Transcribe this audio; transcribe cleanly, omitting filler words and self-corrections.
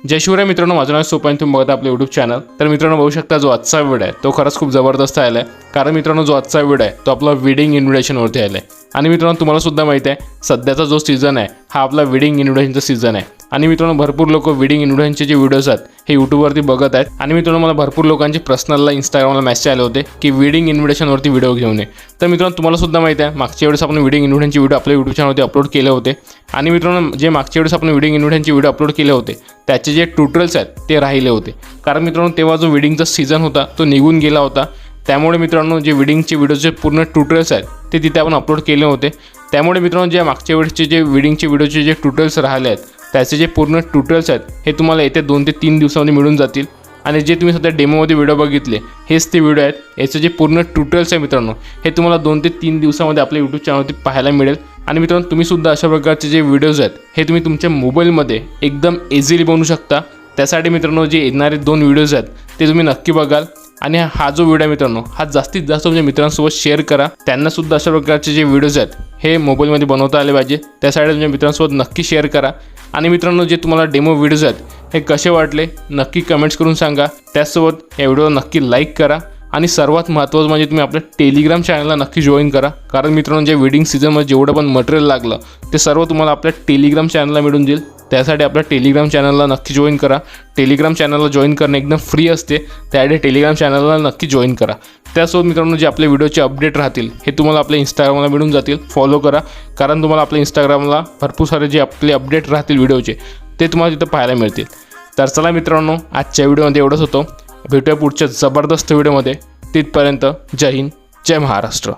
जय शिवराय मित्रांनो, माझं नाव सोपान, तुम्ही बघता आपलं यूट्यूब चॅनल। तर मित्रांनो बघू शकता जो आजचा व्हिडिओ आहे तो खरंच खूप जबरदस्त आला आहे। कारण मित्रांनो जो आजचा व्हिडिओ आहे तो आपला वेडिंग इन्व्हिटेशनवरती आला आहे। आणि मित्रांनो तुम्हाला सुद्धा माहिती आहे सध्याचा जो सीझन आहे हा आपला वेडिंग इन्व्हिटेशनचा सीझन आहे। आणि मित्रांनो भरपूर लोक वेडिंग इन्व्हिटेशनचे जे व्हिडिओज आहेत हे यूट्यूबवरती बघत आहेत। आणि मित्रांनो मला भरपूर लोकांचे पर्सनलला इंस्टाग्रामला मेसेज आले होते की वेडिंग इन्व्हिटेशनवरती व्हिडिओ घेऊन ये। तर मित्रांनो तुम्हाला सुद्धा माहिती आहे मागच्या वेळेस आपण वेडिंग इन्व्हिटेशनचे व्हिडिओ आपल्या यूट्यूब चॅनलवरती अपलोड केले होते। आणि मित्रांनो जे मागच्या वेळेस आपण वेडिंग इन्व्हिटेशनचे व्हिडिओ अपलोड केले होते त्याचे जे ट्युटोरियल्स आहेत ते राहिले होते। कारण मित्रांनो तेव्हा जो वेडिंगचा सीझन होता तो निघून गेला होता। त्यामुळे मित्रांनो जे वेडिंगचे व्हिडिओचे पूर्ण ट्युटोरियल्स आहेत ते तिथे आपण अपलोड केले होते। त्यामुळे मित्रांनो जे मागच्या वेळेसचे जे वेडिंगचे व्हिडिओचे जे ट्युटोरियल्स राहिले आहेत त्याचे जे पूर्ण ट्युटोरियल्स आहेत हे तुम्हाला येत्या 2 ते 3 दिवसांमध्ये मिळून जातील। आणि जे तुम्ही सध्या डेमोमध्ये व्हिडिओ बघितले हेच ते व्हिडिओ आहेत। याचे जे पूर्ण ट्युटोरियल्स आहे मित्रांनो हे तुम्हाला 2 ते 3 दिवसांमध्ये आपल्या यूट्यूब चॅनलवरती पाहायला मिळेल। आणि मित्रांनो तुम्ही सुद्धा अशा प्रकारचे जे व्हिडिओज आहेत हे तुम्ही तुमच्या मोबाईलमध्ये एकदम इझिली बनवू शकता। त्यासाठी मित्रांनो जे येणारे 2 व्हिडिओज आहेत ते तुम्ही नक्की बघाल। आणि हा जो व्हिडिओ मित्रांनो हा जास्तीत जास्त तुमच्या मित्रांसोबत शेअर करा, त्यांना सुद्धा अशा प्रकारचे जे व्हिडिओज आहेत हे मोबाईलमध्ये बनवता आले पाहिजे। त्यासाठी तुमच्या मित्रांसोबत नक्की शेअर करा। आणि मित्रांनो जे तुम्हाला डेमो व्हिडिओज आहेत हे कसे वाटले नक्की कमेंट्स करून सांगा। त्याचसोबत या व्हिडिओला नक्की लाईक करा। आणि सर्वात महत्त्वाचं म्हणजे तुम्ही आपल्या टेलिग्राम चॅनलला नक्की जॉईन करा। कारण मित्रांनो जे वेडिंग सीझनमध्ये जेवढं पण मटेरियल लागलं ते सर्व तुम्हाला आपल्या टेलिग्राम चॅनलला मिळून जाईल। त्यासाठी आपल्या टेलिग्राम चॅनलला नक्की जॉईन करा। टेलिग्राम चॅनलला जॉईन करणं एकदम फ्री असते, त्यासाठी टेलिग्राम चॅनलला नक्की जॉईन करा। त्यासोबत मित्रांनो जे आपले व्हिडिओचे अपडेट राहतील हे तुम्हाला आपल्या इंस्टाग्रामला मिळून जातील, फॉलो करा। कारण तुम्हाला आपल्या इंस्टाग्रामला भरपूर सारे जे आपले अपडेट राहतील व्हिडिओचे ते तुम्हाला तिथं पाहायला मिळतील। तर चला मित्रांनो आजच्या व्हिडिओमध्ये एवढंच होतं। भेटूया पुढच्या जबरदस्त व्हिडिओमध्ये। तिथपर्यंत जय हिंद, जय महाराष्ट्र।